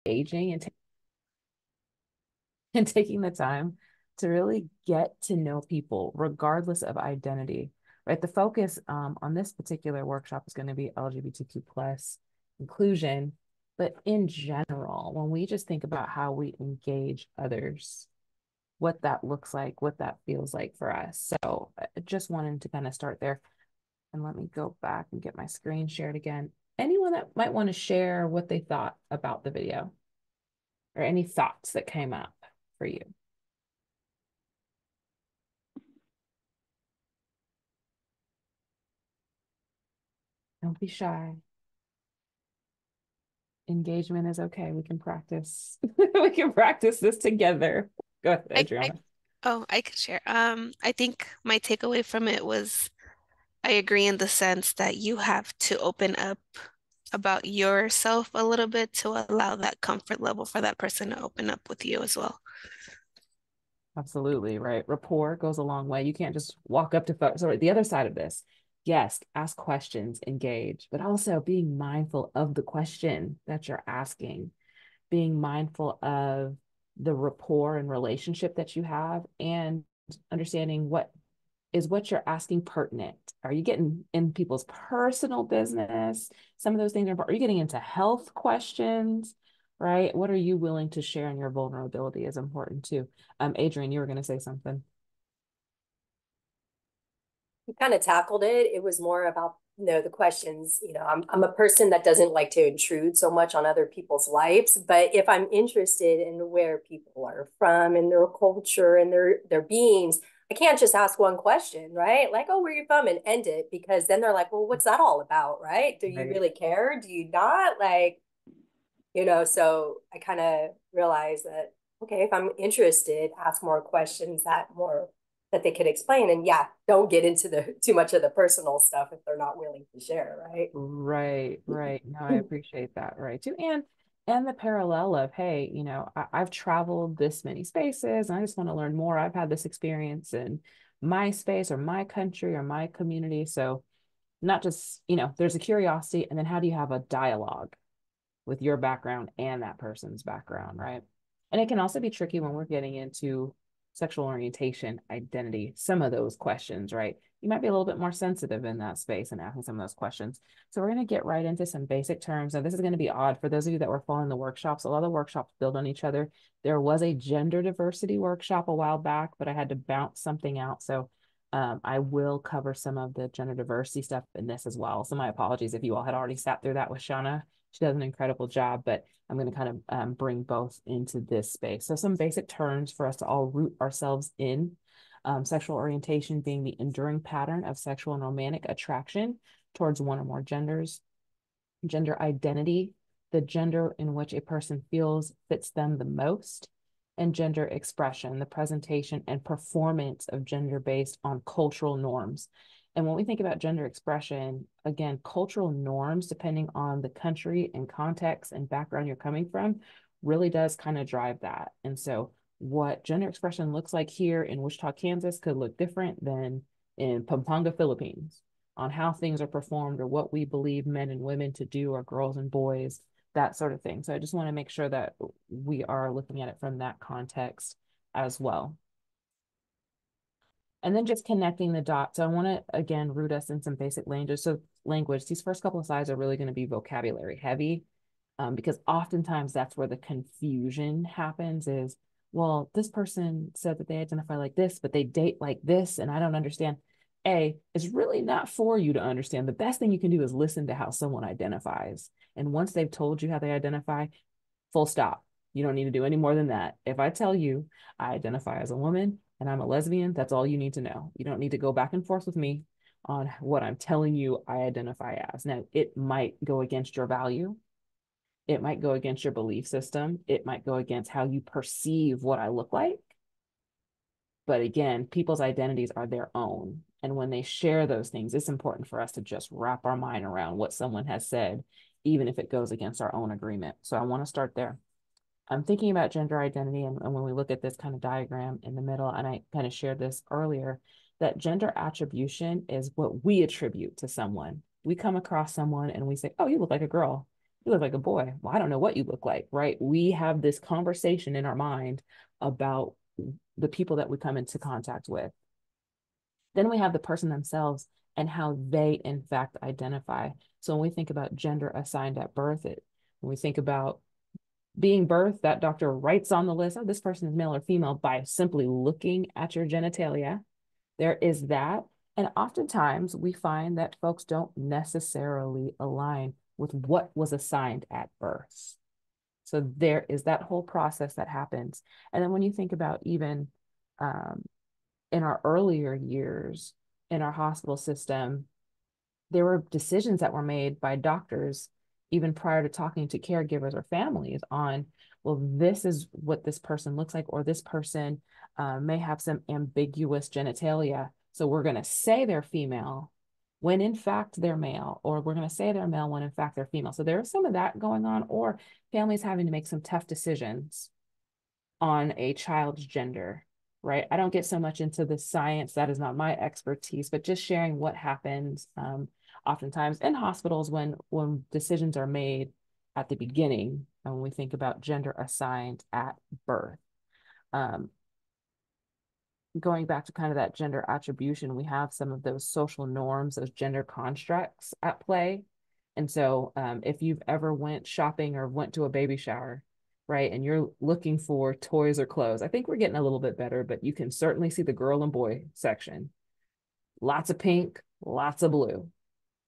engaging and taking the time to really get to know people regardless of identity, right? The focus on this particular workshop is going to be LGBTQ plus inclusion, but in general, when we just think about how we engage others, what that looks like, what that feels like for us. So I just wanted to kind of start there. And let me go back and get my screen shared again. Anyone that might want to share what they thought about the video or any thoughts that came up for you? Don't be shy. Engagement is okay. We can practice. We can practice this together. Go ahead, I Adriana. oh, I could share. I think my takeaway from it was I agree in the sense that you have to open up about yourself a little bit to allow that comfort level for that person to open up with you as well. Absolutely, right. Rapport goes a long way. You can't just walk up to folks. Or the other side of this, yes, ask questions, engage, but also being mindful of the question that you're asking, being mindful of the rapport and relationship that you have, and understanding what you're asking pertinent. Are you getting in people's personal business? Some of those things are you getting into health questions, right? What are you willing to share, and your vulnerability is important too. Adrian, you were going to say something. You kind of tackled it. It was more about, the questions. I'm a person that doesn't like to intrude so much on other people's lives, but if I'm interested in where people are from and their culture and their beings, I can't just ask one question, right? Like, oh, where are you from, and end it, because then they're like, well, what's that all about, right? Do you Right. really care? Do you not? Like, so I kind of realized that, okay, if I'm interested, ask more questions that they could explain. And yeah, don't get into the too much of the personal stuff if they're not willing to share, right? Right, right. No, I appreciate that, right, too. And the parallel of, hey, I've traveled this many spaces and I just want to learn more. I've had this experience in my space or my country or my community. So not just, there's a curiosity, and then how do you have a dialogue with your background and that person's background, right? And it can also be tricky when we're getting into sexual orientation, identity, some of those questions, right? You might be a little bit more sensitive in that space and asking some of those questions. So we're going to get right into some basic terms. Now, this is going to be odd for those of you that were following the workshops. A lot of the workshops build on each other. There was a gender diversity workshop a while back, but I had to bounce something out. So I will cover some of the gender diversity stuff in this as well. So my apologies if you all had already sat through that with Shauna. She does an incredible job, but I'm going to kind of bring both into this space. So some basic terms for us to all root ourselves in. Sexual orientation being the enduring pattern of sexual and romantic attraction towards one or more genders. Gender identity, the gender in which a person feels fits them the most. And gender expression, the presentation and performance of gender based on cultural norms. And when we think about gender expression, again, cultural norms, depending on the country and context and background you're coming from, really does kind of drive that. And so, what gender expression looks like here in Wichita, Kansas, could look different than in Pampanga, Philippines, on how things are performed or what we believe men and women to do, or girls and boys, that sort of thing. So I just want to make sure that we are looking at it from that context as well. And then just connecting the dots. So I want to again root us in some basic language. So language, these first couple of slides are really going to be vocabulary heavy, because oftentimes that's where the confusion happens is, well, this person said that they identify like this, but they date like this, and I don't understand. It's really not for you to understand. The best thing you can do is listen to how someone identifies. And once they've told you how they identify, full stop. You don't need to do any more than that. If I tell you I identify as a woman and I'm a lesbian, that's all you need to know. You don't need to go back and forth with me on what I'm telling you I identify as. Now, it might go against your value. It might go against your belief system. It might go against how you perceive what I look like. But again, people's identities are their own. And when they share those things, it's important for us to just wrap our mind around what someone has said, even if it goes against our own agreement. So I want to start there. I'm thinking about gender identity, and when we look at this kind of diagram in the middle, and I kind of shared this earlier, that gender attribution is what we attribute to someone. We come across someone and we say, oh, you look like a girl. You look like a boy. Well, I don't know what you look like, right? We have this conversation in our mind about the people that we come into contact with. Then we have the person themselves and how they, in fact, identify. So when we think about gender assigned at birth, when we think about being birthed, that doctor writes on the list, oh, this person is male or female by simply looking at your genitalia. There is that. And oftentimes we find that folks don't necessarily align with what was assigned at birth. So there is that whole process that happens. And then when you think about even um, in our earlier years in our hospital system, there were decisions that were made by doctors even prior to talking to caregivers or families on, well, this is what this person looks like, or this person may have some ambiguous genitalia. So we're going to say they're female when in fact they're male, or we're going to say they're male when in fact they're female. So there's some of that going on, or families having to make some tough decisions on a child's gender, right? I don't get so much into the science, that is not my expertise, but just sharing what happens oftentimes in hospitals when decisions are made at the beginning, and when we think about gender assigned at birth. Um, Going back to kind of that gender attribution, we have some of those social norms, those gender constructs at play. And so if you've ever went shopping or went to a baby shower, right, and you're looking for toys or clothes, I think we're getting a little bit better, but you can certainly see the girl and boy section. Lots of pink, lots of blue,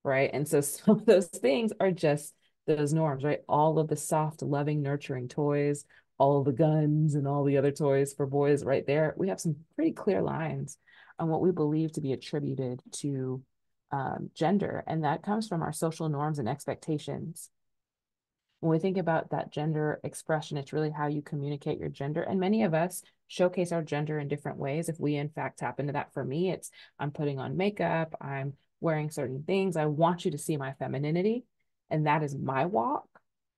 right? And so some of those things are just those norms, right? All of the soft, loving, nurturing toys, all the guns and all the other toys for boys right there. We have some pretty clear lines on what we believe to be attributed to gender. And that comes from our social norms and expectations. When we think about that gender expression, it's really how you communicate your gender. And many of us showcase our gender in different ways. If we, in fact, tap into that, for me, it's I'm putting on makeup, I'm wearing certain things. I want you to see my femininity. And that is my walk.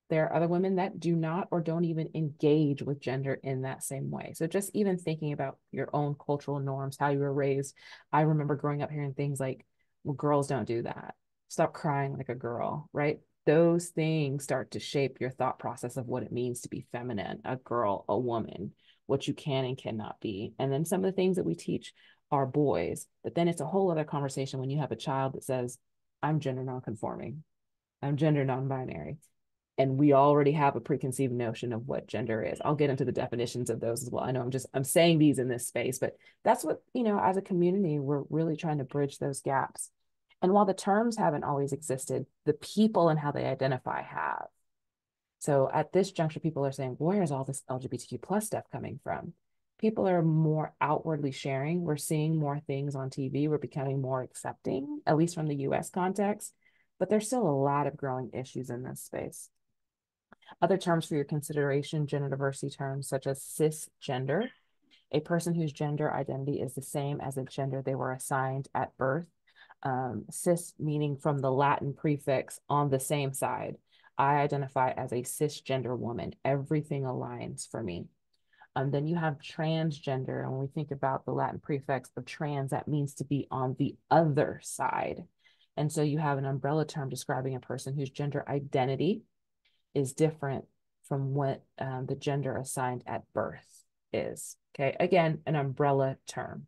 There are other women that do not or don't even engage with gender in that same way. So just even thinking about your own cultural norms, how you were raised. I remember growing up hearing things like, well, girls don't do that. Stop crying like a girl, right? Those things start to shape your thought process of what it means to be feminine, a girl, a woman, what you can and cannot be. And then some of the things that we teach our boys, but then it's a whole other conversation when you have a child that says, I'm gender nonconforming, I'm gender non-binary. And we already have a preconceived notion of what gender is. I'll get into the definitions of those as well. I know I'm saying these in this space, but that's what, as a community, we're really trying to bridge those gaps. And while the terms haven't always existed, the people and how they identify have. So at this juncture, people are saying, where is all this LGBTQ plus stuff coming from? People are more outwardly sharing. We're seeing more things on TV. We're becoming more accepting, at least from the US context. But there's still a lot of growing issues in this space. Other terms for your consideration, gender diversity terms such as cisgender, a person whose gender identity is the same as the gender they were assigned at birth. Cis meaning from the Latin prefix on the same side. I identify as a cisgender woman. Everything aligns for me. Then you have transgender. And when we think about the Latin prefix of trans, that means to be on the other side. And so you have an umbrella term describing a person whose gender identity is different from what the gender assigned at birth is. Okay, again, an umbrella term.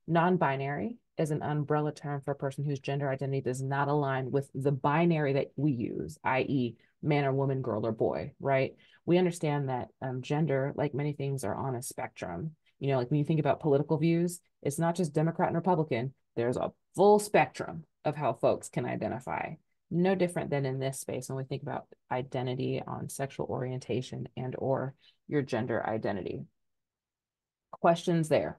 Non-binary is an umbrella term for a person whose gender identity does not align with the binary that we use, i.e., man or woman, girl or boy, right? We understand that gender, like many things, are on a spectrum. Like when you think about political views, it's not just Democrat and Republican. There's a full spectrum of how folks can identify. No different than in this space when we think about identity on sexual orientation and or your gender identity. Questions there?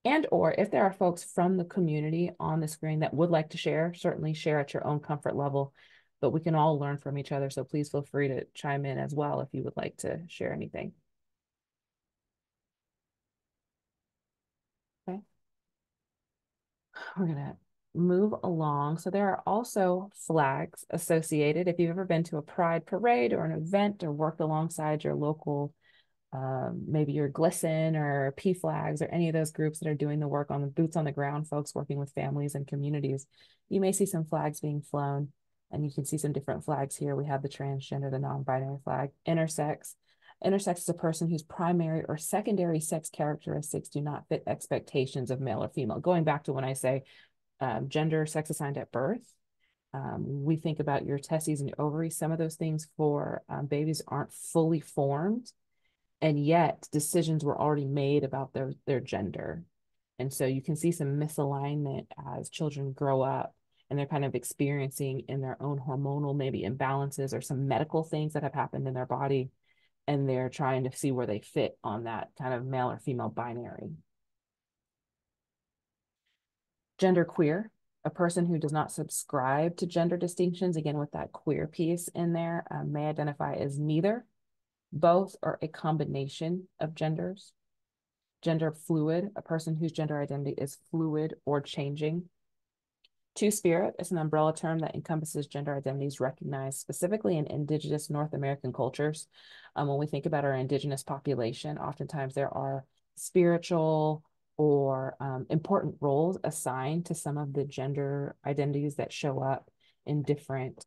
And or if there are folks from the community on the screen that would like to share, certainly share at your own comfort level, but we can all learn from each other. So please feel free to chime in as well if you would like to share anything. Okay. We're gonna move along. So there are also flags associated. If you've ever been to a pride parade or an event or worked alongside your local maybe your GLSEN or PFLAGs or any of those groups that are doing the work on the boots on the ground, folks working with families and communities, you may see some flags being flown. And you can see some different flags here. We have the transgender, the non-binary flag, intersex. Intersex is a person whose primary or secondary sex characteristics do not fit expectations of male or female. Going back to when I say gender, sex assigned at birth, we think about your testes and your ovaries. Some of those things for babies aren't fully formed, and yet decisions were already made about their gender. And so you can see some misalignment as children grow up and they're kind of experiencing in their own hormonal maybe imbalances or some medical things that have happened in their body, and they're trying to see where they fit on that kind of male or female binary. Gender queer, a person who does not subscribe to gender distinctions, again with that queer piece in there, may identify as neither, both, or a combination of genders. Gender fluid, a person whose gender identity is fluid or changing. Two-spirit is an umbrella term that encompasses gender identities recognized specifically in indigenous North American cultures. When we think about our indigenous population, oftentimes there are spiritual or important roles assigned to some of the gender identities that show up in different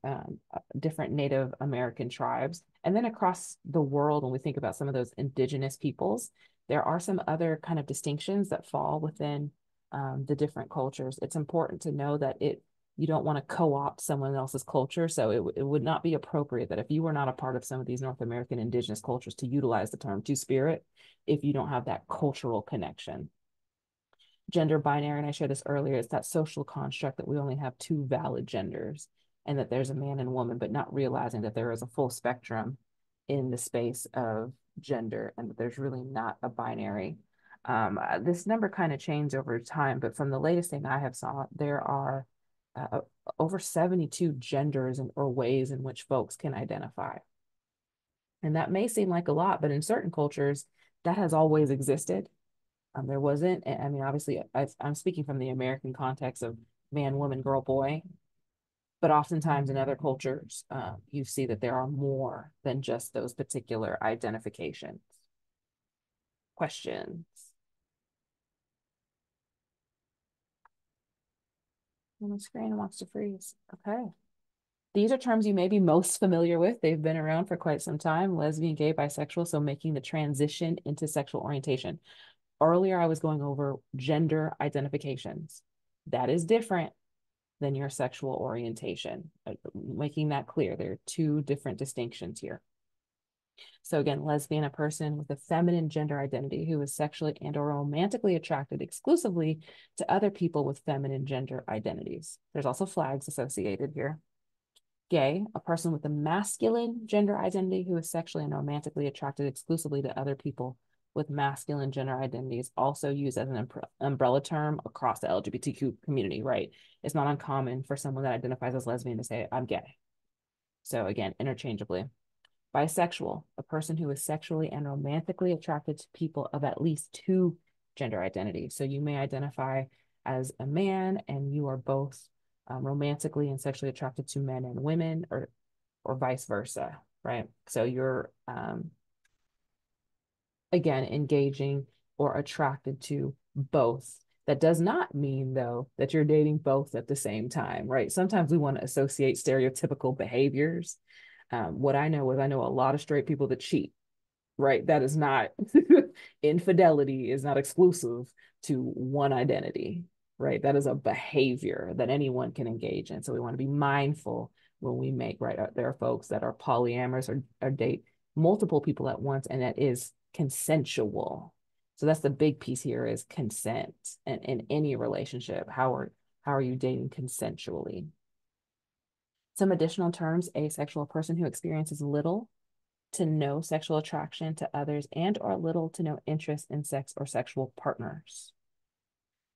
Native American tribes. And then across the world, when we think about some of those indigenous peoples, there are some other kind of distinctions that fall within the different cultures. It's important to know that you don't want to co-opt someone else's culture. So it would not be appropriate that if you were not a part of some of these North American indigenous cultures to utilize the term two-spirit if you don't have that cultural connection. Gender binary, and I shared this earlier, is that social construct that we only have two valid genders and that there's a man and woman, but not realizing that there is a full spectrum in the space of gender and that there's really not a binary. This number kind of changed over time, but from the latest thing I have saw, there are over 72 genders or ways in which folks can identify. And that may seem like a lot, but in certain cultures, that has always existed. There wasn't, I mean, obviously, I'm speaking from the American context of man, woman, girl, boy, but oftentimes in other cultures, you see that there are more than just those particular identifications. Questions? My screen wants to freeze. Okay. These are terms you may be most familiar with. They've been around for quite some time: lesbian, gay, bisexual, so making the transition into sexual orientation. Earlier, I was going over gender identifications. That is different than your sexual orientation. Making that clear, there are two different distinctions here. So again, lesbian, a person with a feminine gender identity who is sexually and or romantically attracted exclusively to other people with feminine gender identities. There's also flags associated here. Gay, a person with a masculine gender identity who is sexually and romantically attracted exclusively to other people with masculine gender identities, also used as an umbrella term across the LGBTQ community, right? It's not uncommon for someone that identifies as lesbian to say, I'm gay. So again, interchangeably. Bisexual, a person who is sexually and romantically attracted to people of at least two gender identities. So you may identify as a man and you are both romantically and sexually attracted to men and women, or vice versa, right? So you're again engaging or attracted to both. That does not mean, though, that you're dating both at the same time, right? Sometimes we want to associate stereotypical behaviors. What I know is I know a lot of straight people that cheat, right? That is not, infidelity is not exclusive to one identity, right? That is a behavior that anyone can engage in. So we want to be mindful when we make, right? There are folks that are polyamorous or date multiple people at once, and that is consensual. So that's the big piece here, is consent. And in any relationship, how are you dating consensually? Some additional terms: asexual, person who experiences little to no sexual attraction to others and or little to no interest in sex or sexual partners.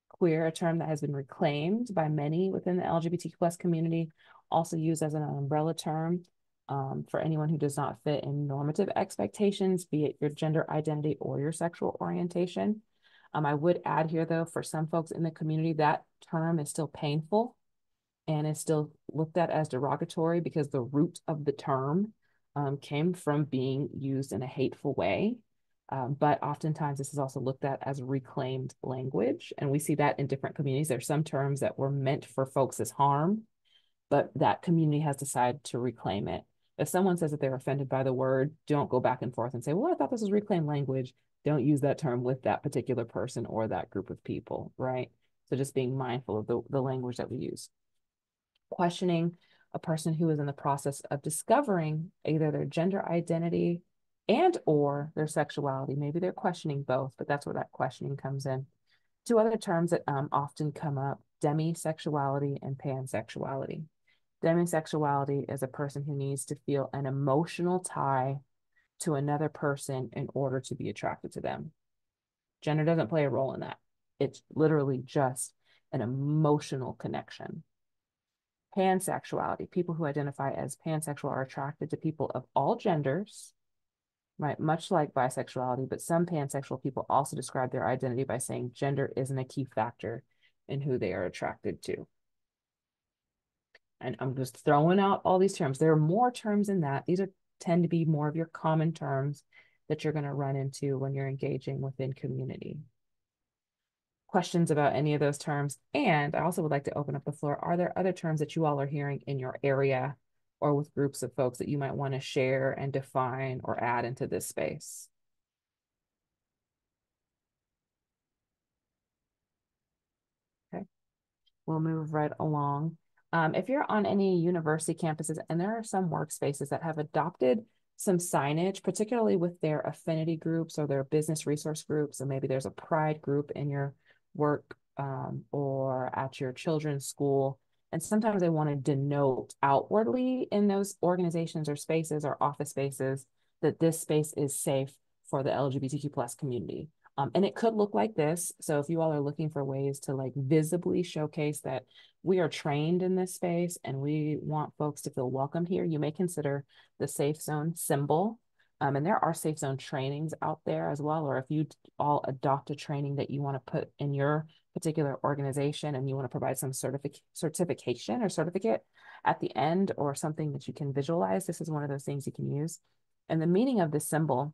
Queer, a term that has been reclaimed by many within the LGBTQ+ community, also used as an umbrella term for anyone who does not fit in normative expectations, be it your gender identity or your sexual orientation. I would add here, though, for some folks in the community, that term is still painful and is still looked at as derogatory because the root of the term came from being used in a hateful way. But oftentimes this is also looked at as reclaimed language. And we see that in different communities. There are some terms that were meant for folks as harm, but that community has decided to reclaim it. If someone says that they're offended by the word, don't go back and forth and say, well, I thought this was reclaimed language. Don't use that term with that particular person or that group of people, right? So just being mindful of the language that we use. Questioning a person who is in the process of discovering either their gender identity and or their sexuality. Maybe they're questioning both, but that's where that questioning comes in. Two other terms that often come up, demisexuality and pansexuality. Demisexuality is a person who needs to feel an emotional tie to another person in order to be attracted to them. Gender doesn't play a role in that. It's literally just an emotional connection. Pansexuality, people who identify as pansexual are attracted to people of all genders, right? Much like bisexuality, but some pansexual people also describe their identity by saying gender isn't a key factor in who they are attracted to. And I'm just throwing out all these terms. There are more terms in that. These tend to be more of your common terms that you're going to run into when you're engaging within community. Questions about any of those terms? And I also would like to open up the floor. Are there other terms that you all are hearing in your area or with groups of folks that you might want to share and define or add into this space? Okay, we'll move right along. If you're on any university campuses, and there are some workspaces that have adopted some signage, particularly with their affinity groups or their business resource groups, and maybe there's a pride group in your work or at your children's school. And sometimes they want to denote outwardly in those organizations or spaces or office spaces that this space is safe for the LGBTQ plus community. And it could look like this. So if you all are looking for ways to like visibly showcase that we are trained in this space and we want folks to feel welcome here, you may consider the safe zone symbol. And there are safe zone trainings out there as well. Or if you all adopt a training that you want to put in your particular organization and you want to provide some certification or certificate at the end or something that you can visualize, this is one of those things you can use. And the meaning of this symbol,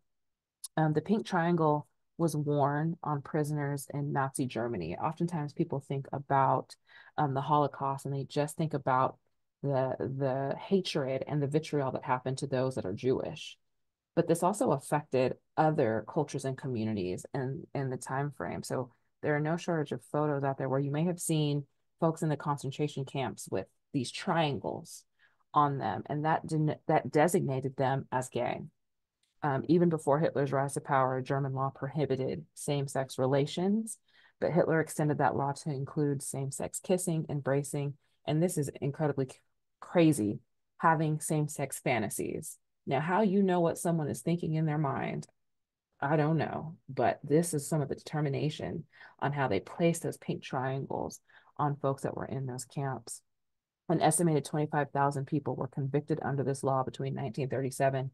the pink triangle was worn on prisoners in Nazi Germany. Oftentimes people think about the Holocaust and they just think about the hatred and the vitriol that happened to those that are Jewish. But this also affected other cultures and communities in the time frame. So there are no shortage of photos out there where you may have seen folks in the concentration camps with these triangles on them, and that designated them as gay. Even before Hitler's rise to power, German law prohibited same-sex relations, but Hitler extended that law to include same-sex kissing, embracing, and this is incredibly crazy, having same-sex fantasies. Now, how you know what someone is thinking in their mind, I don't know, but this is some of the determination on how they placed those pink triangles on folks that were in those camps. An estimated 25,000 people were convicted under this law between 1937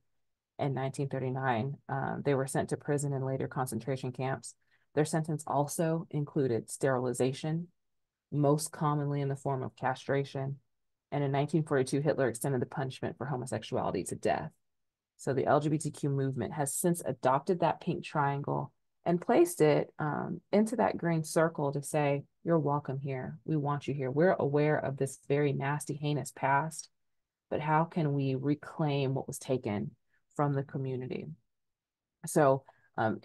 and 1939. They were sent to prison and later concentration camps. Their sentence also included sterilization, most commonly in the form of castration. And in 1942, Hitler extended the punishment for homosexuality to death. So the LGBTQ movement has since adopted that pink triangle and placed it into that green circle to say, you're welcome here. We want you here. We're aware of this very nasty, heinous past, but how can we reclaim what was taken from the community? So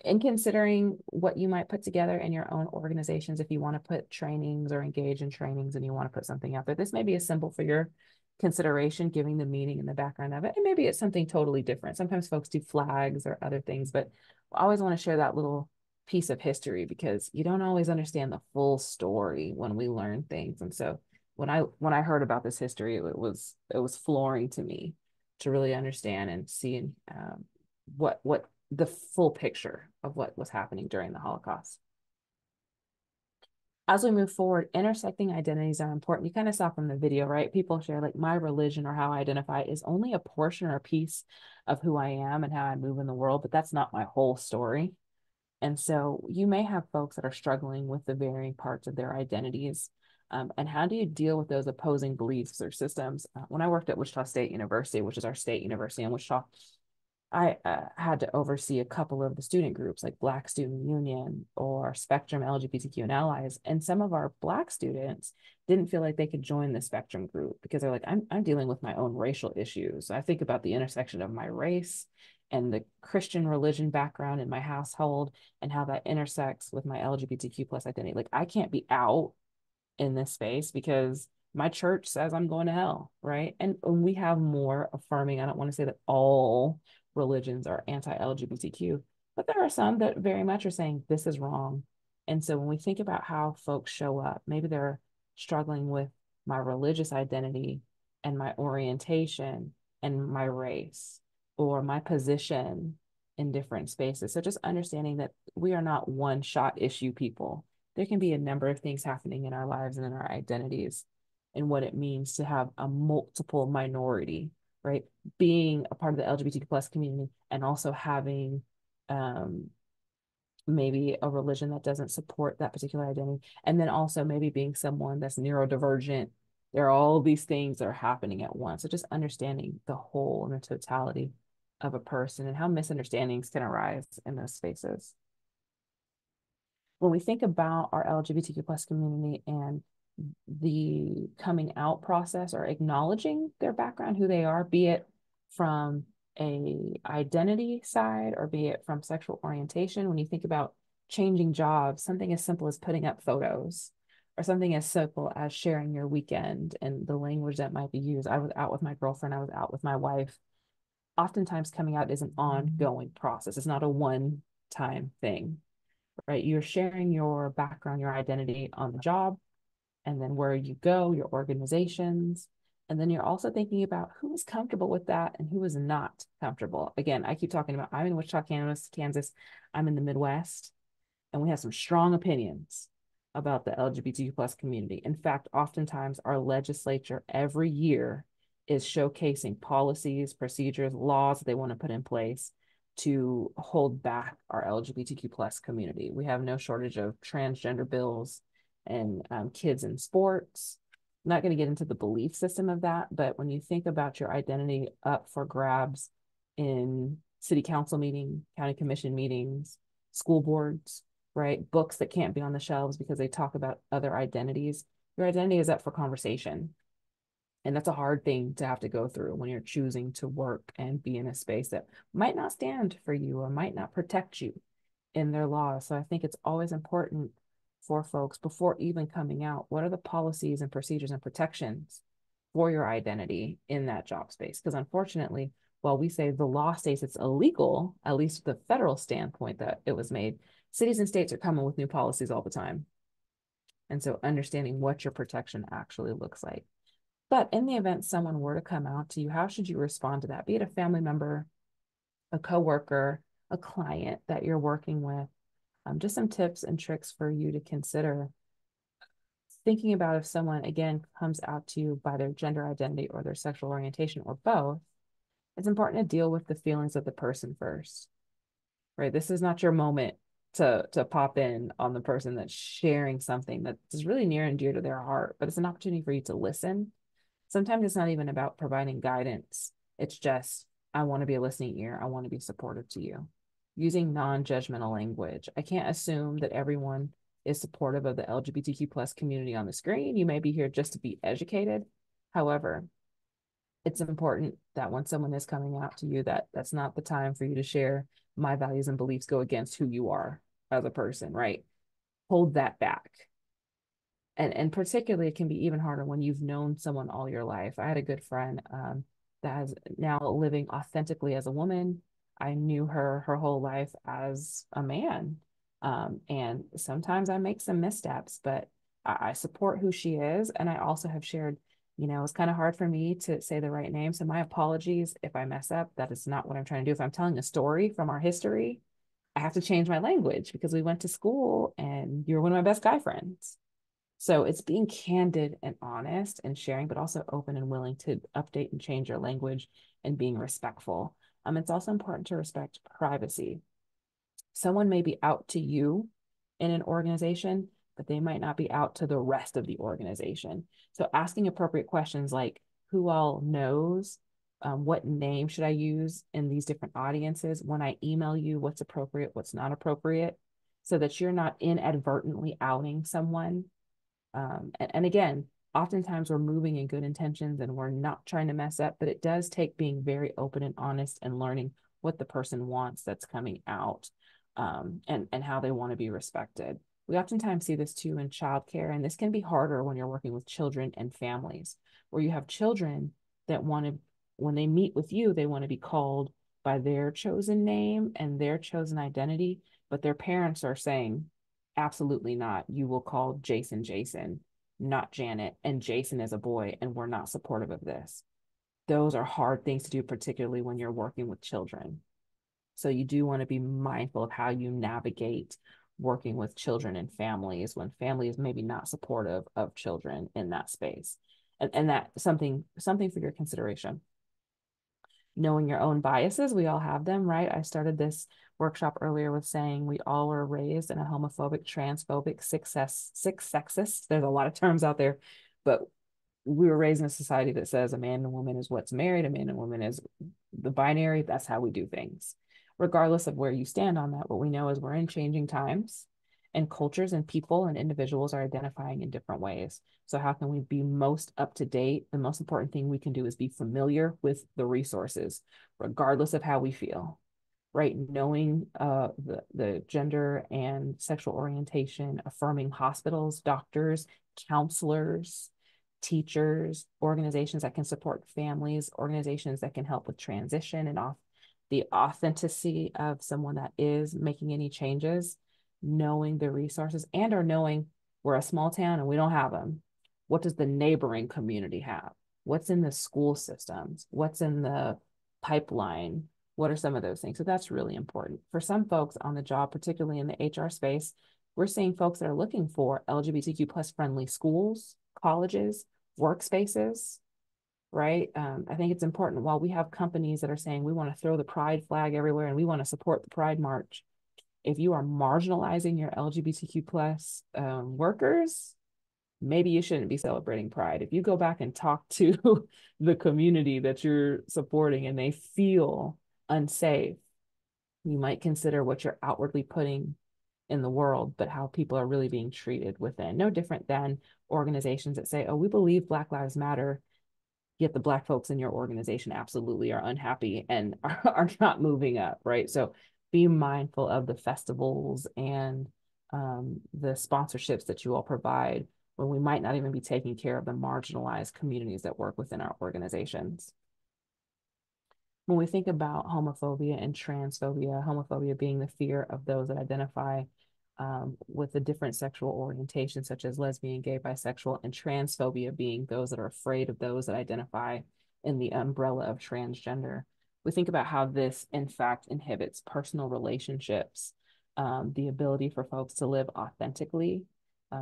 in considering what you might put together in your own organizations, if you want to put trainings or engage in trainings and you want to put something out there, this may be a symbol for your consideration, giving the meaning and the background of it. And maybe it's something totally different. Sometimes folks do flags or other things, but I always want to share that little piece of history because you don't always understand the full story when we learn things. And so when I heard about this history, it was flooring to me to really understand and see what the full picture of what was happening during the Holocaust. As we move forward, intersecting identities are important. You kind of saw from the video, right? People share like my religion or how I identify is only a portion or a piece of who I am and how I move in the world, but that's not my whole story. And so you may have folks that are struggling with the varying parts of their identities. And how do you deal with those opposing beliefs or systems? When I worked at Wichita State University, which is our state university in Wichita, I had to oversee a couple of the student groups like Black Student Union or Spectrum LGBTQ and Allies. And some of our Black students didn't feel like they could join the Spectrum group because they're like, I'm dealing with my own racial issues. I think about the intersection of my race and the Christian religion background in my household and how that intersects with my LGBTQ plus identity. Like I can't be out in this space because my church says I'm going to hell, right? And we have more affirming. I don't want to say that all religions are anti-LGBTQ, but there are some that very much are saying this is wrong. And so when we think about how folks show up, maybe they're struggling with my religious identity and my orientation and my race or my position in different spaces. So just understanding that we are not one shot issue people. There can be a number of things happening in our lives and in our identities and what it means to have a multiple minority, right? Being a part of the LGBTQ plus community and also having maybe a religion that doesn't support that particular identity. And then also maybe being someone that's neurodivergent. There are all these things that are happening at once. So just understanding the whole and the totality of a person and how misunderstandings can arise in those spaces. When we think about our LGBTQ plus community and the coming out process or acknowledging their background, who they are, be it from a identity side or be it from sexual orientation, when you think about changing jobs, something as simple as putting up photos or something as simple as sharing your weekend and the language that might be used. I was out with my girlfriend, I was out with my wife. Oftentimes coming out is an ongoing process. It's not a one-time thing, right? You're sharing your background, your identity on the job, and then where you go, your organizations. And then you're also thinking about who is comfortable with that and who is not comfortable. Again, I keep talking about I'm in Wichita, Kansas. I'm in the Midwest and we have some strong opinions about the LGBTQ plus community. In fact, oftentimes our legislature every year is showcasing policies, procedures, laws that they want to put in place to hold back our LGBTQ plus community. We have no shortage of transgender bills and kids in sports. I'm not going to get into the belief system of that, but when you think about your identity up for grabs in city council meetings, county commission meetings, school boards, right? Books that can't be on the shelves because they talk about other identities. Your identity is up for conversation. And that's a hard thing to have to go through when you're choosing to work and be in a space that might not stand for you or might not protect you in their laws. So I think it's always important for folks before even coming out, what are the policies and procedures and protections for your identity in that job space? Because unfortunately, while we say the law states it's illegal, at least the federal standpoint that it was made, cities and states are coming with new policies all the time. And so understanding what your protection actually looks like. But in the event someone were to come out to you, how should you respond to that? Be it a family member, a coworker, a client that you're working with. Just some tips and tricks for you to consider thinking about if someone, again, comes out to you by their gender identity or their sexual orientation or both. It's important to deal with the feelings of the person first, right? This is not your moment to pop in on the person that's sharing something that is really near and dear to their heart, but it's an opportunity for you to listen. Sometimes it's not even about providing guidance. It's just, I want to be a listening ear. I want to be supportive to you. Using non-judgmental language. I can't assume that everyone is supportive of the LGBTQ plus community on the screen. You may be here just to be educated. However, it's important that when someone is coming out to you, that that's not the time for you to share my values and beliefs go against who you are as a person, right? Hold that back. And particularly it can be even harder when you've known someone all your life. I had a good friend that is now living authentically as a woman. I knew her whole life as a man. And sometimes I make some missteps, but I support who she is. And I also have shared, it's kind of hard for me to say the right name. So my apologies if I mess up. That is not what I'm trying to do. If I'm telling a story from our history, I have to change my language because we went to school and you're one of my best guy friends. So it's being candid and honest and sharing, but also open and willing to update and change your language and being respectful. It's also important to respect privacy. Someone may be out to you in an organization, but they might not be out to the rest of the organization. So asking appropriate questions like who all knows What name should I use in these different audiences? When I email you, what's appropriate, what's not appropriate, so that you're not inadvertently outing someone. And again, oftentimes we're moving in good intentions and we're not trying to mess up, but it does take being very open and honest and learning what the person wants that's coming out, and how they want to be respected. We oftentimes see this too in childcare, and this can be harder when you're working with children and families, where you have children that want to, when they meet with you, they want to be called by their chosen name and their chosen identity, but their parents are saying, absolutely not. You will call Jason Jason, not Janet, and Jason is a boy, and we're not supportive of this. Those are hard things to do, particularly when you're working with children. So you do want to be mindful of how you navigate working with children and families when family is maybe not supportive of children in that space. And that's something for your consideration. Knowing your own biases, we all have them, right? I started this workshop earlier with saying we all were raised in a homophobic, transphobic, sexist. There's a lot of terms out there, but we were raised in a society that says a man and a woman is what's married, a man and a woman is the binary. That's how we do things. Regardless of where you stand on that, what we know is we're in changing times, and cultures and people and individuals are identifying in different ways. So how can we be most up to date? The most important thing we can do is be familiar with the resources, regardless of how we feel, right? Knowing the gender and sexual orientation, affirming hospitals, doctors, counselors, teachers, organizations that can support families, organizations that can help with transition and the authenticity of someone that is making any changes, knowing the resources, and or knowing we're a small town and we don't have them. What does the neighboring community have? What's in the school systems? What's in the pipeline? What are some of those things? So that's really important. For some folks on the job, particularly in the HR space, we're seeing folks that are looking for LGBTQ plus friendly schools, colleges, workspaces, right? I think it's important, while we have companies that are saying we want to throw the pride flag everywhere and we want to support the pride march, if you are marginalizing your LGBTQ plus workers, maybe you shouldn't be celebrating pride. If you go back and talk to the community that you're supporting and they feel unsafe, you might consider what you're outwardly putting in the world, but how people are really being treated within. No different than organizations that say, oh, we believe Black Lives Matter, yet the Black folks in your organization absolutely are unhappy and are not moving up, right? So be mindful of the festivals and the sponsorships that you all provide when we might not even be taking care of the marginalized communities that work within our organizations. When we think about homophobia and transphobia, homophobia being the fear of those that identify with a different sexual orientation, such as lesbian, gay, bisexual, and transphobia being those that are afraid of those that identify in the umbrella of transgender. We think about how this, in fact, inhibits personal relationships, the ability for folks to live authentically.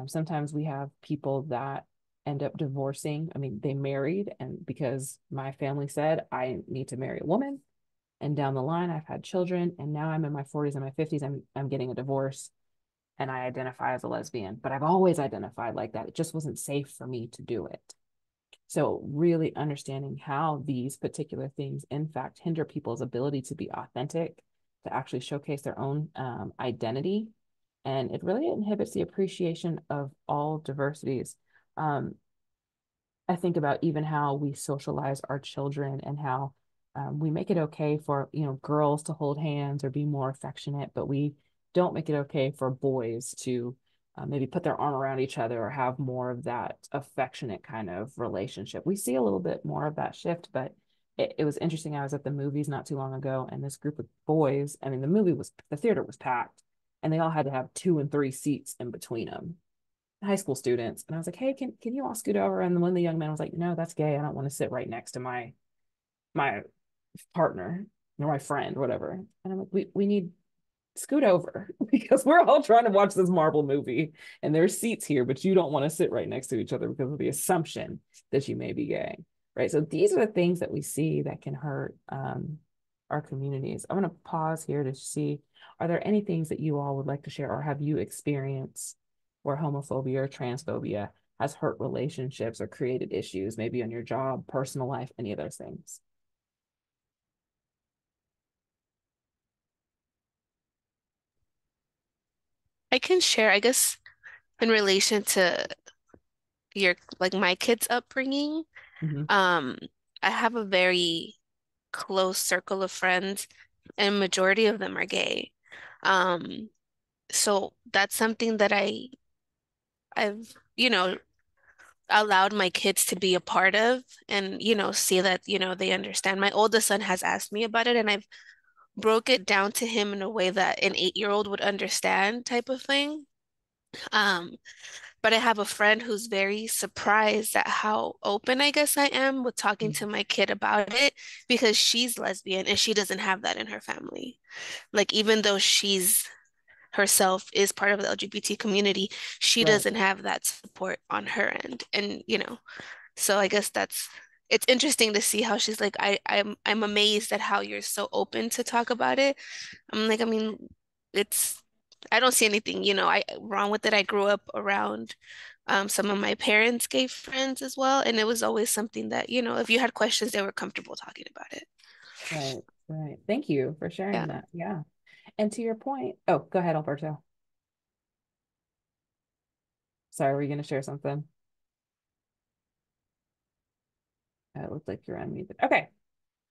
Sometimes we have people that end up divorcing. I mean, they married, and because my family said I need to marry a woman, and down the line I've had children, and now I'm in my 40s and my 50s, I'm getting a divorce, and I identify as a lesbian, but I've always identified like that. It just wasn't safe for me to do it. So really understanding how these particular things, in fact, hinder people's ability to be authentic, to actually showcase their own identity. And it really inhibits the appreciation of all diversities. Um, I think about even how we socialize our children and how we make it okay for, girls to hold hands or be more affectionate, but we don't make it okay for boys to maybe put their arm around each other or have more of that affectionate kind of relationship. We see a little bit more of that shift, but it was interesting. I was at the movies not too long ago, and this group of boys, I mean, the theater was packed, and they all had to have 2 and 3 seats in between them, high school students. And I was like, hey, can you all scoot over? And then one of the young men was like, no, that's gay. I don't want to sit right next to my partner or my friend or whatever. And I'm like, we need scoot over because we're all trying to watch this Marvel movie and there's seats here, but you don't want to sit right next to each other because of the assumption that you may be gay. Right. So these are the things that we see that can hurt our communities. I'm going to pause here to see, are there any things that you all would like to share, or have you experienced where homophobia or transphobia has hurt relationships or created issues, maybe on your job, personal life, any of those things? I can share, I guess, in relation to your like my kids' upbringing. Hmm. Um, I have a very close circle of friends, and majority of them are gay. Um, so that's something that I've, allowed my kids to be a part of and, see that, they understand. My oldest son has asked me about it, and I've broke it down to him in a way that an 8-year-old would understand type of thing. Um, but I have a friend who's very surprised at how open I guess I am with talking to my kid about it because she's lesbian and she doesn't have that in her family. Like even though she's herself is part of the LGBT community, she Right. doesn't have that support on her end. And, so I guess it's interesting to see how she's like, I'm amazed at how you're so open to talk about it. I'm like, I mean, it's I don't see anything, wrong with it. I grew up around some of my parents' gay friends as well, and it was always something that, if you had questions, they were comfortable talking about it. Right. Right. Thank you for Yeah. sharing that. Yeah. And to your point, oh, go ahead, Alberto. Sorry, were you going to share something? It looked like you're unmuted. Okay,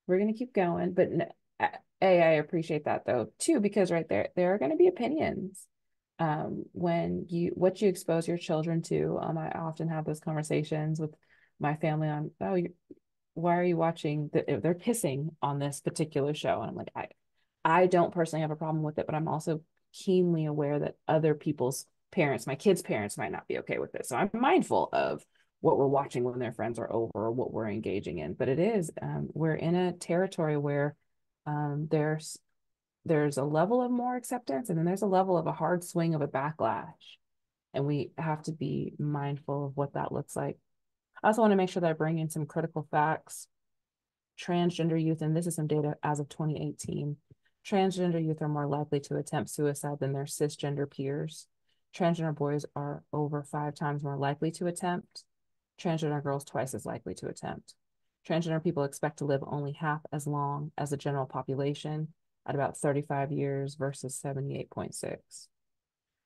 we're going to keep going. But I appreciate that though, too, because right there are going to be opinions when what you expose your children to. I often have those conversations with my family on, oh, why are you watching they're pissing on this particular show? And I'm like, I don't personally have a problem with it, but I'm also keenly aware that other people's parents, my kids' parents, might not be okay with this. So I'm mindful of what we're watching when their friends are over or what we're engaging in. But it is, we're in a territory where there's a level of more acceptance and then there's a level of a hard swing of a backlash. And we have to be mindful of what that looks like. I also want to make sure that I bring in some critical facts. Transgender youth, and this is some data as of 2018, transgender youth are more likely to attempt suicide than their cisgender peers. Transgender boys are over 5 times more likely to attempt. Transgender girls twice as likely to attempt. Transgender people expect to live only half as long as the general population at about 35 years versus 78.6.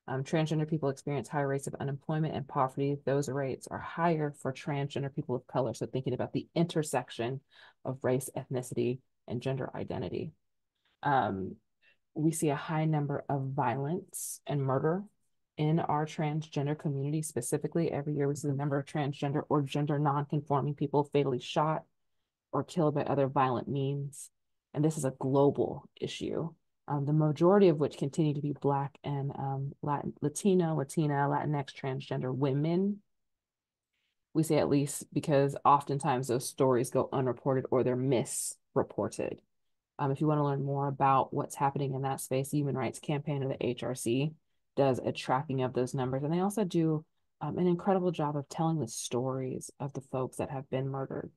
Transgender people experience higher rates of unemployment and poverty. Those rates are higher for transgender people of color. So thinking about the intersection of race, ethnicity, and gender identity. Um, we see a high number of violence and murder in our transgender community. Specifically, every year we see the number of transgender or gender non-conforming people fatally shot or killed by other violent means. And this is a global issue, the majority of which continue to be Black and Latina, Latinx, transgender women. We say at least because oftentimes those stories go unreported or they're misreported. If you want to learn more about what's happening in that space, the Human Rights Campaign or the HRC does a tracking of those numbers. And they also do an incredible job of telling the stories of the folks that have been murdered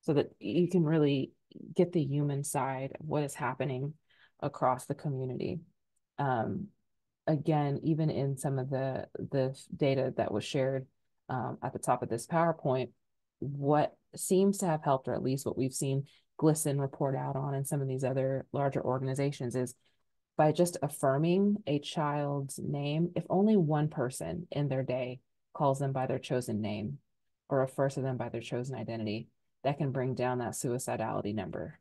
so that you can really get the human side of what is happening across the community. Um, Again, even in some of the data that was shared at the top of this PowerPoint, what seems to have helped, or at least what we've seen GLSEN report out on and some of these other larger organizations, is by just affirming a child's name, if only one person in their day calls them by their chosen name or refers to them by their chosen identity, that can bring down that suicidality number.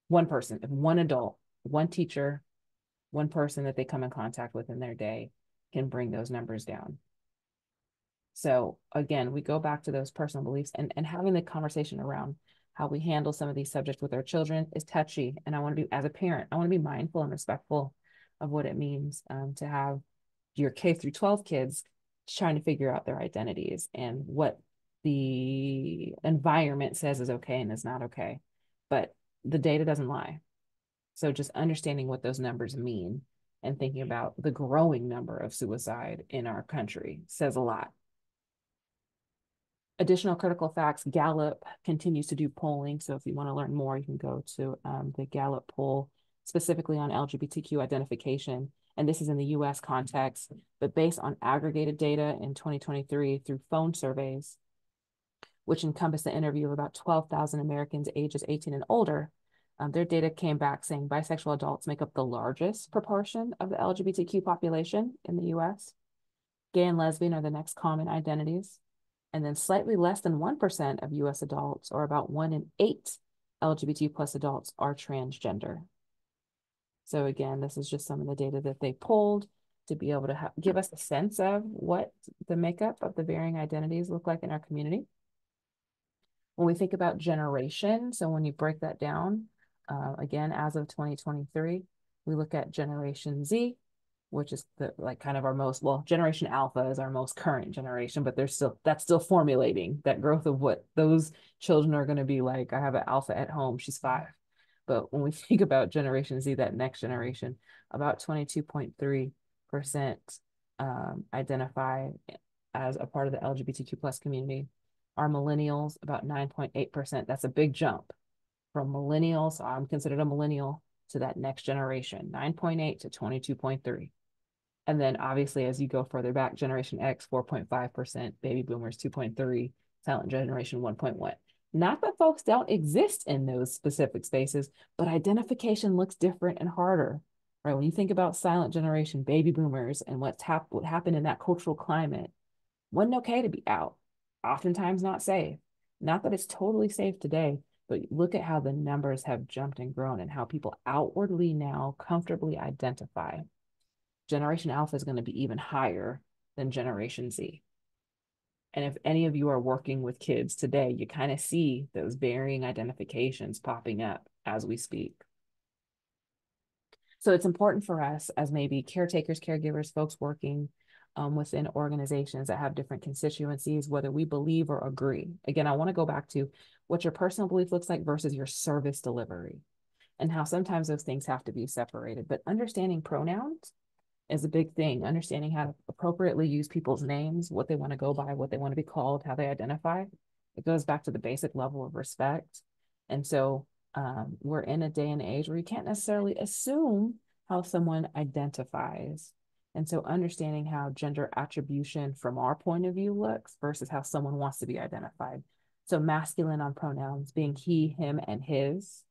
One person, if one adult, one teacher, one person that they come in contact with in their day can bring those numbers down. So again, we go back to those personal beliefs and having the conversation around how we handle some of these subjects with our children is touchy. And I want to be, as a parent, I want to be mindful and respectful of what it means to have your K through 12 kids trying to figure out their identities and what the environment says is okay and is not okay. But the data doesn't lie. So just understanding what those numbers mean and thinking about the growing number of suicide in our country says a lot. Additional critical facts, Gallup continues to do polling. So if you want to learn more, you can go to the Gallup poll specifically on LGBTQ identification. And this is in the US context, but based on aggregated data in 2023 through phone surveys, which encompass the interview of about 12,000 Americans ages 18 and older, Their data came back saying bisexual adults make up the largest proportion of the LGBTQ population in the US. Gay and lesbian are the next common identities. And then slightly less than 1% of US adults, or about 1 in 8 LGBT plus adults, are transgender. So again, this is just some of the data that they pulled to be able to give us a sense of what the makeup of the varying identities look like in our community. When we think about generation, so when you break that down, again, as of 2023, we look at Generation Z, which is kind of our most, well, Generation Alpha is our most current generation, but that's still formulating that growth of what those children are going to be like. I have an Alpha at home, she's 5. But when we think about Generation Z, that next generation, about 22.3% identify as a part of the LGBTQ plus community. Our millennials, about 9.8%. That's a big jump from millennials. So I'm considered a millennial to that next generation, 9.8 to 22.3. And then obviously, as you go further back, Generation X, 4.5%, baby boomers, 2.3, silent generation, 1.1. Not that folks don't exist in those specific spaces, but identification looks different and harder, right? When you think about silent generation, baby boomers, and what happened in that cultural climate, wasn't okay to be out, oftentimes not safe. Not that it's totally safe today, but look at how the numbers have jumped and grown and how people outwardly now comfortably identify. Generation Alpha is going to be even higher than Generation Z. And if any of you are working with kids today, you kind of see those varying identifications popping up as we speak. So it's important for us as maybe caretakers, caregivers, folks working within organizations that have different constituencies, whether we believe or agree. Again, I want to go back to what your personal belief looks like versus your service delivery and how sometimes those things have to be separated. But understanding pronouns is a big thing. Understanding how to appropriately use people's names, what they want to go by, what they want to be called, how they identify. It goes back to the basic level of respect. And so we're in a day and age where you can't necessarily assume how someone identifies. And so understanding how gender attribution from our point of view looks versus how someone wants to be identified. So masculine on pronouns being he, him, and his.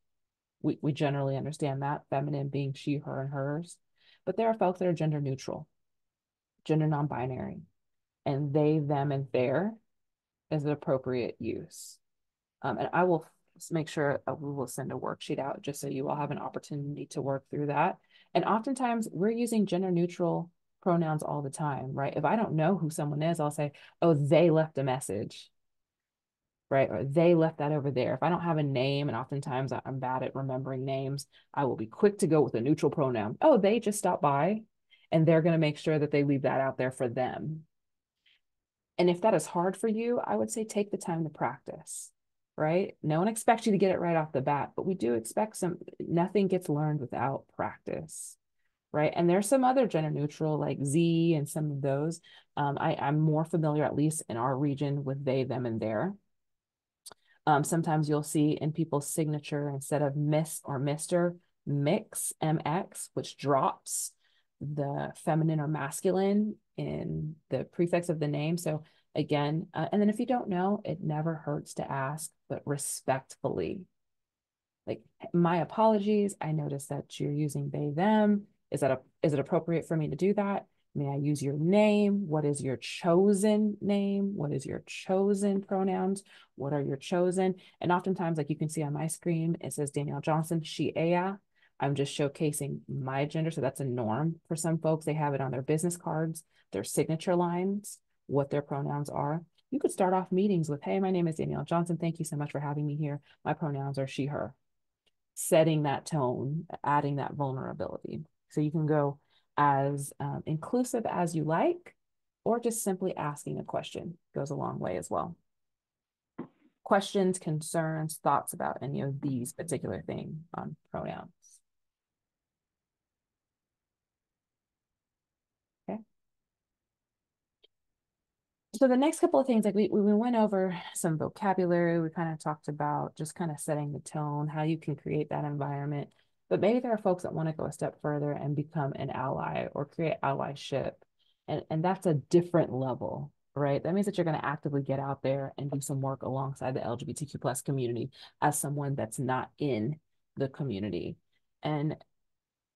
We generally understand that. Feminine being she, her, and hers. But there are folks that are gender neutral, gender non-binary, and they, them, and their is an appropriate use. And I will make sure we will send a worksheet out just so you all have an opportunity to work through that. And oftentimes we're using gender neutral pronouns all the time, right? If I don't know who someone is, I'll say, oh, they left a message, right? Or they left that over there. If I don't have a name, and oftentimes I'm bad at remembering names, I will be quick to go with a neutral pronoun. Oh, they just stopped by, and they're going to make sure that they leave that out there for them. And if that is hard for you, I would say take the time to practice, right? No one expects you to get it right off the bat, but we do expect nothing gets learned without practice, right? And there's some other gender neutral like Z and some of those. I'm more familiar, at least in our region, with they, them, and their. Sometimes you'll see in people's signature, instead of Miss or Mr., Mix, MX, which drops the feminine or masculine in the prefix of the name. So again, and then if you don't know, it never hurts to ask, but respectfully. Like, my apologies, I noticed that you're using they, them. Is it appropriate for me to do that? May I use your name? What is your chosen name? What is your chosen pronouns? What are your chosen? And oftentimes, like you can see on my screen, it says Danielle Johnson, she, Aya. I'm just showcasing my gender. So that's a norm for some folks. They have it on their business cards, their signature lines, what their pronouns are. You could start off meetings with, hey, my name is Danielle Johnson. Thank you so much for having me here. My pronouns are she, her. Setting that tone, adding that vulnerability. So you can go as inclusive as you like, or just simply asking a question goes a long way as well. Questions, concerns, thoughts about any of these particular things on pronouns. Okay. So the next couple of things, like we went over some vocabulary, we kind of talked about just kind of setting the tone, how you can create that environment. But maybe there are folks that want to go a step further and become an ally or create allyship. And that's a different level, right? That means that you're going to actively get out there and do some work alongside the LGBTQ plus community as someone that's not in the community. And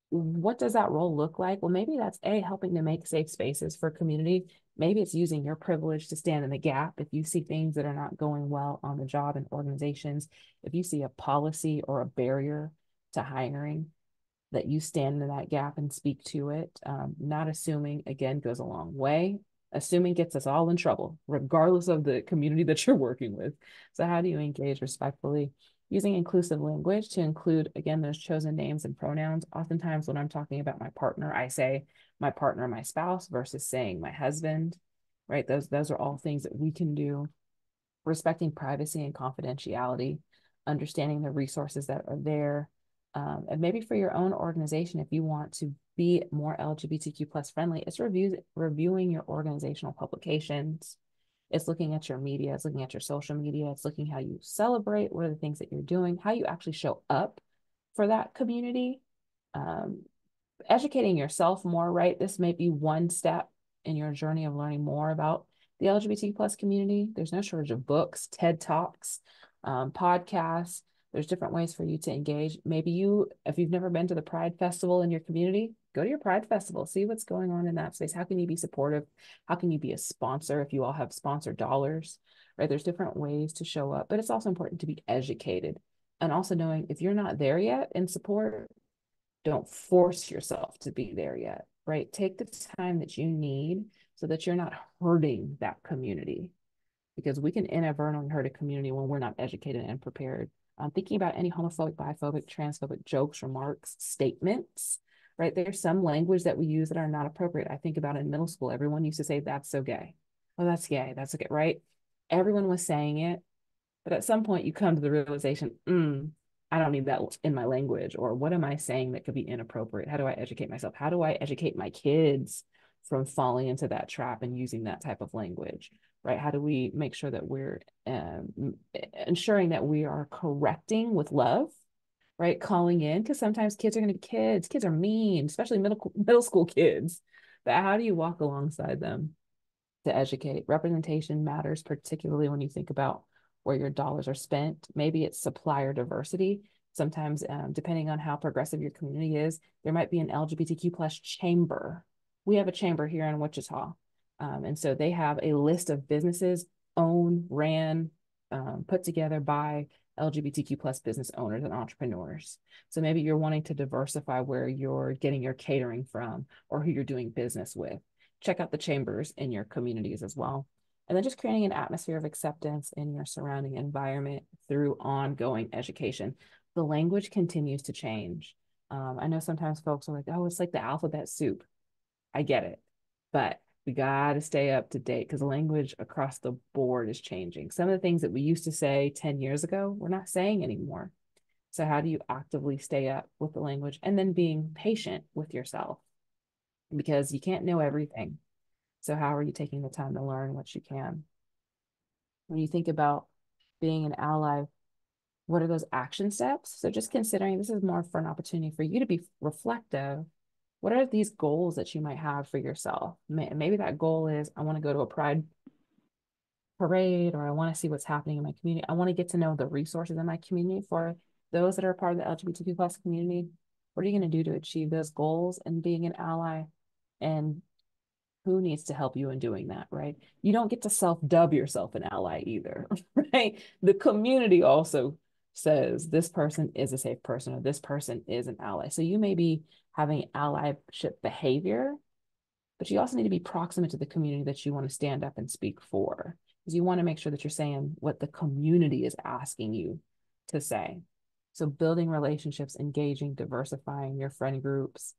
what does that role look like? Well, maybe that's helping to make safe spaces for community. Maybe it's using your privilege to stand in the gap if you see things that are not going well on the job and organizations. If you see a policy or a barrier to hiring, that you stand in that gap and speak to it. Not assuming, again, goes a long way. Assuming gets us all in trouble, regardless of the community that you're working with. So how do you engage respectfully? Using inclusive language to include, again, those chosen names and pronouns. Oftentimes when I'm talking about my partner, I say my partner, my spouse versus saying my husband, right? Those are all things that we can do. Respecting privacy and confidentiality, understanding the resources that are there. And maybe for your own organization, if you want to be more LGBTQ plus friendly, it's reviewing your organizational publications. It's looking at your media, it's looking at your social media, it's looking how you celebrate, what are the things that you're doing, how you actually show up for that community. Um, Educating yourself more, right? This may be one step in your journey of learning more about the LGBT plus community. There's no shortage of books, TED Talks, podcasts. There's different ways for you to engage. Maybe if you've never been to the Pride Festival in your community, go to your Pride Festival, see what's going on in that space. How can you be supportive? How can you be a sponsor if you all have sponsor dollars, right? There's different ways to show up, but it's also important to be educated and also knowing if you're not there yet in support, don't force yourself to be there yet, right? Take the time that you need so that you're not hurting that community because we can inadvertently hurt a community when we're not educated and prepared. Thinking about any homophobic, biphobic, transphobic jokes, remarks, statements, right? There's some language that we use that are not appropriate. I think about in middle school, everyone used to say, that's so gay. Oh, that's gay. That's okay, right? Everyone was saying it. But at some point, you come to the realization, I don't need that in my language. Or what am I saying that could be inappropriate? How do I educate myself? How do I educate my kids from falling into that trap and using that type of language? Right? How do we make sure that we're ensuring that we are correcting with love? Right? Calling in, because sometimes kids are going to be kids. Kids are mean, especially middle school kids. But how do you walk alongside them to educate? Representation matters, particularly when you think about where your dollars are spent. Maybe it's supplier diversity. Sometimes, depending on how progressive your community is, there might be an LGBTQ plus chamber. We have a chamber here in Wichita. And so they have a list of businesses owned, ran, put together by LGBTQ plus business owners and entrepreneurs. So maybe you're wanting to diversify where you're getting your catering from or who you're doing business with. Check out the chambers in your communities as well. And then just creating an atmosphere of acceptance in your surrounding environment through ongoing education. The language continues to change. I know sometimes folks are like, oh, it's like the alphabet soup. I get it. But we got to stay up to date because the language across the board is changing. Some of the things that we used to say 10 years ago, we're not saying anymore. So how do you actively stay up with the language and then being patient with yourself? Because you can't know everything. So how are you taking the time to learn what you can? When you think about being an ally, what are those action steps? So just considering this is more for an opportunity for you to be reflective. What are these goals that you might have for yourself? Maybe that goal is I want to go to a pride parade or I want to see what's happening in my community. I want to get to know the resources in my community. For those that are part of the LGBTQ plus community, what are you going to do to achieve those goals and being an ally? And who needs to help you in doing that, right? You don't get to self-dub yourself an ally either, right? The community also says this person is a safe person or this person is an ally. So you may be having allyship behavior, but you also need to be proximate to the community that you want to stand up and speak for, because you want to make sure that you're saying what the community is asking you to say. So building relationships, engaging, diversifying your friend groups,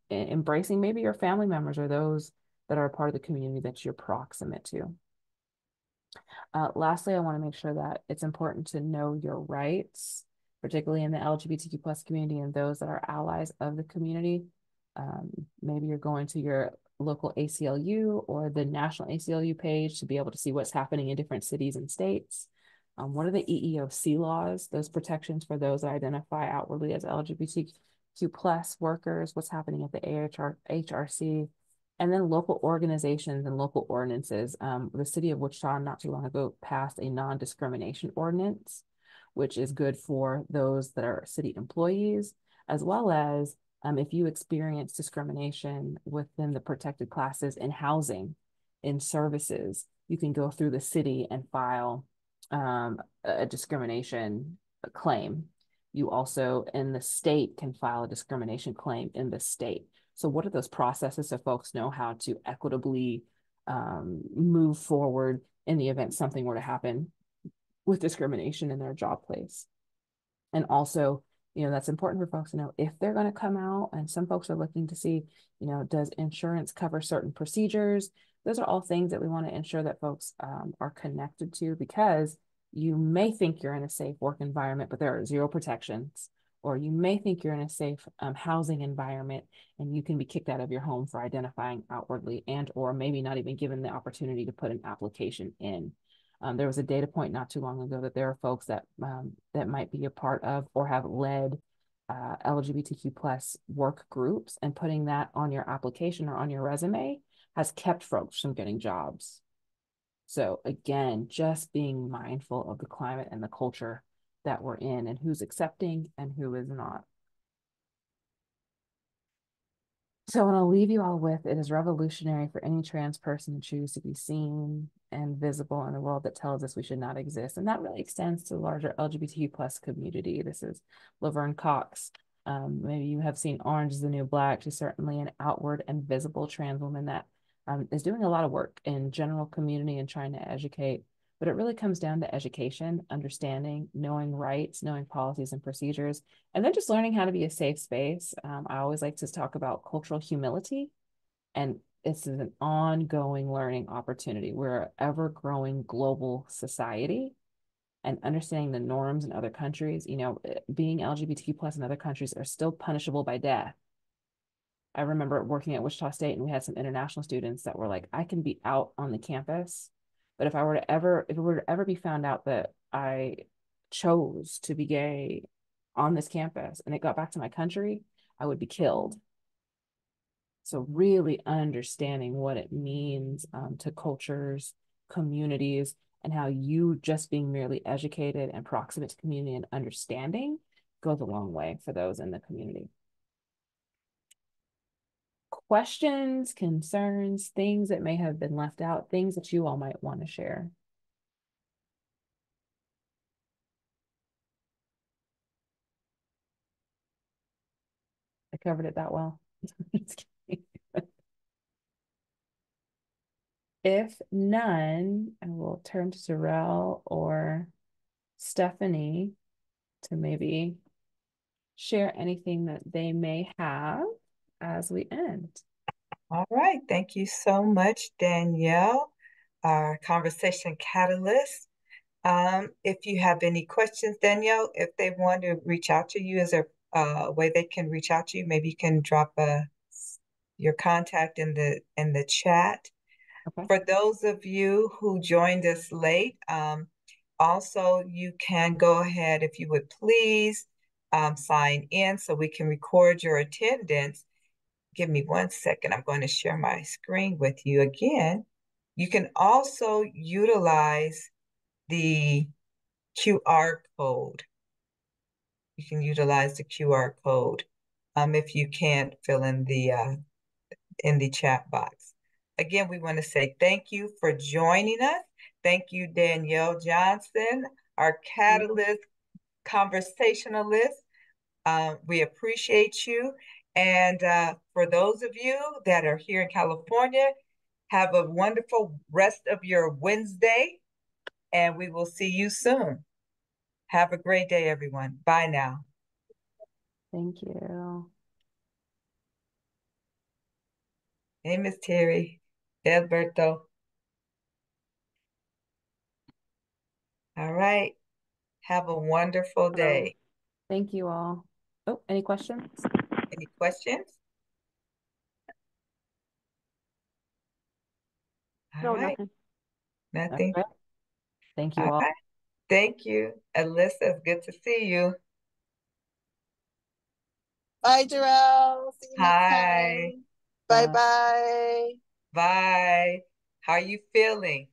embracing maybe your family members or those that are a part of the community that you're proximate to. Lastly, I want to make sure that it's important to know your rights, particularly in the LGBTQ plus community and those that are allies of the community. Maybe you're going to your local ACLU or the national ACLU page to be able to see what's happening in different cities and states. What are the EEOC laws, those protections for those that identify outwardly as LGBTQ plus workers, what's happening at the HRC, and then local organizations and local ordinances. The city of Wichita not too long ago passed a non-discrimination ordinance, which is good for those that are city employees, as well as if you experience discrimination within the protected classes in housing, in services, you can go through the city and file a discrimination claim. You also, in the state, can file a discrimination claim in the state. So, what are those processes so folks know how to equitably move forward in the event something were to happen with discrimination in their job place? And also, that's important for folks to know if they're going to come out. And some folks are looking to see, does insurance cover certain procedures? Those are all things that we want to ensure that folks are connected to, because you may think you're in a safe work environment, but there are zero protections. Or you may think you're in a safe housing environment and you can be kicked out of your home for identifying outwardly, and or maybe not even given the opportunity to put an application in. There was a data point not too long ago that there are folks that might be a part of or have led LGBTQ plus work groups, and putting that on your application or on your resume has kept folks from getting jobs. So again, just being mindful of the climate and the culture that we're in, and who's accepting and who is not. So I want to leave you all with, it is revolutionary for any trans person to choose to be seen and visible in a world that tells us we should not exist. And that really extends to the larger LGBTQ plus community. This is Laverne Cox. Maybe you have seen Orange is the New Black. She's certainly an outward and visible trans woman that is doing a lot of work in general community and trying to educate. But it really comes down to education, understanding, knowing rights, knowing policies and procedures, and then just learning how to be a safe space. I always like to talk about cultural humility, and this is an ongoing learning opportunity. We're an ever-growing global society, and understanding the norms in other countries. Being LGBTQ plus in other countries are still punishable by death. I remember working at Wichita State, and we had some international students that were like, I can be out on the campus, but if it were to ever be found out that I chose to be gay on this campus and it got back to my country, I would be killed. So really understanding what it means to cultures, communities, and how you just being merely educated and proximate to community and understanding goes a long way for those in the community. Questions, concerns, things that may have been left out, things that you all might want to share. I covered it that well. If none, I will turn to Zarel or Stephanie to maybe share anything that they may have as we end. All right. Thank you so much, Danielle, our conversation catalyst. If you have any questions, Danielle, if they want to reach out to you, is there a way they can reach out to you? Maybe you can drop your contact in the chat. Okay. For those of you who joined us late, also you can go ahead, if you would please, sign in so we can record your attendance. Give me 1 second. I'm going to share my screen with you again. You can also utilize the QR code. You can utilize the QR code if you can't fill in the chat box. Again, we want to say thank you for joining us. Thank you, Danielle Johnson, our Catalyst conversationalist. We appreciate you. And for those of you that are here in California, have a wonderful rest of your Wednesday, and we will see you soon. Have a great day, everyone. Bye now. Thank you. Hey, Miss Terry, Alberto. All right. Have a wonderful day. Thank you all. Oh, any questions? Any questions? All No, right. nothing. Nothing. Okay. Thank you All all. right. Thank you. Alyssa, it's good to see you. Bye, Jarrell. See you next Hi. time. Bye bye. Bye. How are you feeling?